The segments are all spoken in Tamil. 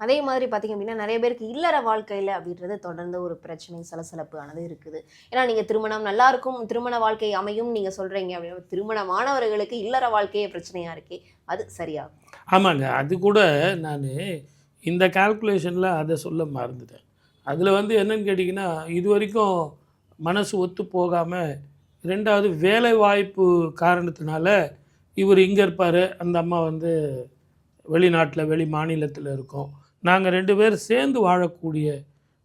அதே மாதிரி பார்த்தீங்க அப்படின்னா, நெறைய பேருக்கு இல்லற வாழ்க்கையில அப்படின்றது தொடர்ந்து ஒரு பிரச்சனை, சலசலப்பு ஆனது இருக்குது. ஏன்னா நீங்க திருமணம் நல்லாருக்கும், திருமண வாழ்க்கை அமையும் நீங்க சொல்றீங்க அப்படின்னா, திருமணமானவர்களுக்கு இல்லற வாழ்க்கையே பிரச்சனையா இருக்கே! அது சரியாகுமா? ஆமாங்க. அது கூட நானு இந்த கால்குலேஷன்ல அத சொல்ல மறந்துட்டேன். அதில வந்து என்னன்னு கேட்டீங்கன்னா, இதுவரைக்கும் மனசு ஒத்து போகாம 2வது வேலை வாய்ப்பு காரணத்தினால இவரு இங்க இருப்பாரு. அந்த அம்மா வந்து வெளிநாட்ல, வெளி மாநிலத்தில இருக்கோம். நாங்க 2 பேரும் சேர்ந்து வாழக்கூடிய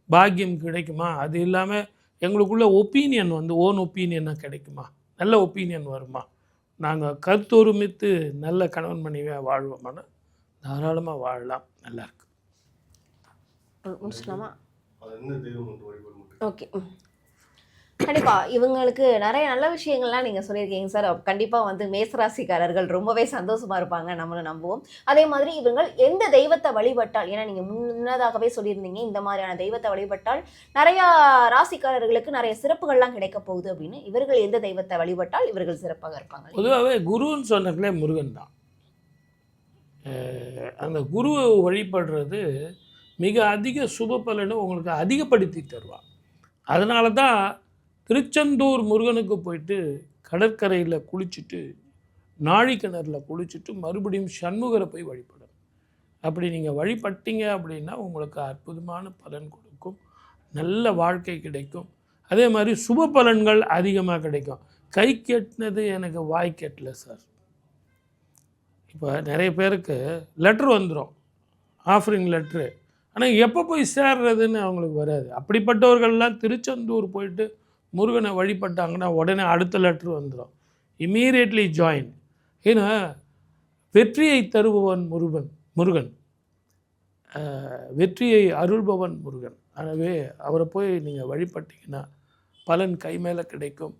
பாக்கியம் கிடைக்குமா? அது இல்லாம எங்களுக்குள்ள ஒப்பீனியன் வந்து ஓன் ஒப்பீனியனா கிடைக்குமா? நல்ல ஒப்பீனியன் வருமா? நாங்க கருத்தொருமித்து நல்ல கணவன் மனைவியா வாழ்வோமான்னா, தாராளமா வாழலாம். நல்லாருக்கு. முடிச்சுக்கலாமா? ஓகே. கண்டிப்பா. இவங்களுக்கு நெறைய நல்ல விஷயங்கள்லாம் நீங்க சொல்லியிருக்கீங்க சார். கண்டிப்பா வந்து மேசராசிக்காரர்கள் ரொம்பவே சந்தோஷமா இருப்பாங்க. நம்மளும் நம்புவோம். அதே மாதிரி இவங்கள் எந்த தெய்வத்த வழிபட்டால் ஏன்னா நீங்க முன்னதாகவே சொல்லியிருந்தீங்க, இந்த மாதிரியான தெய்வத்த வழிபட்டால் நெறையா ராசிக்காரர்களுக்கு நெறைய சிறப்புகள்லாம் கிடைக்கப் போகுது அப்படின்னு. இவர்கள் எந்த தெய்வத்த வழிபட்டால் இவர்கள் சிறப்பாக இருப்பாங்க? பொதுவாவே குருன்னு சொன்னாங்களே முருகன் தான். அந்த குருவ வழிபடுறது மிக அதிக சுப பலன உங்களுக்கு அதிகப்படுத்தி தருவான். அதனால தான் திருச்செந்தூர் முருகனுக்கு போயிட்டு கடற்கரையில குளிச்சுட்டு, நாழி கிணறுல குளிச்சுட்டு மறுபடியும் சண்முகர போய் வழிபடணும். அப்படி நீங்க வழிபட்டீங்க அப்படின்னா, உங்களுக்கு அற்புதமான பலன் கொடுக்கும். நல்ல வாழ்க்கை கிடைக்கும். அதே மாரி சுப பலன்கள் அதிகமா கிடைக்கும். கை கெட்டினது எனக்கு வாய் கெட்டல சார். இப்போ நெறைய பேருக்கு லெட்டர் வந்துரும். Offering letter. ஆனா எப்போ போய் சேர்றதுன்னு அவங்களுக்கு வராது. அப்படிப்பட்டவர்கள்லாம் திருச்செந்தூர் போயிட்டு முருகனை வழிபட்டாங்கன்னா, உடனே அடுத்த லெட்ரு வந்துரும். Immediately join. ஏன்னா, வெற்றியை தருபவன் முருகன் முருகன். வெற்றியை அருள்பவன் முருகன். எனவே அவரை போய் நீங்க வழிபட்டீங்கன்னா, பலன் கை மேல கிடைக்கும்.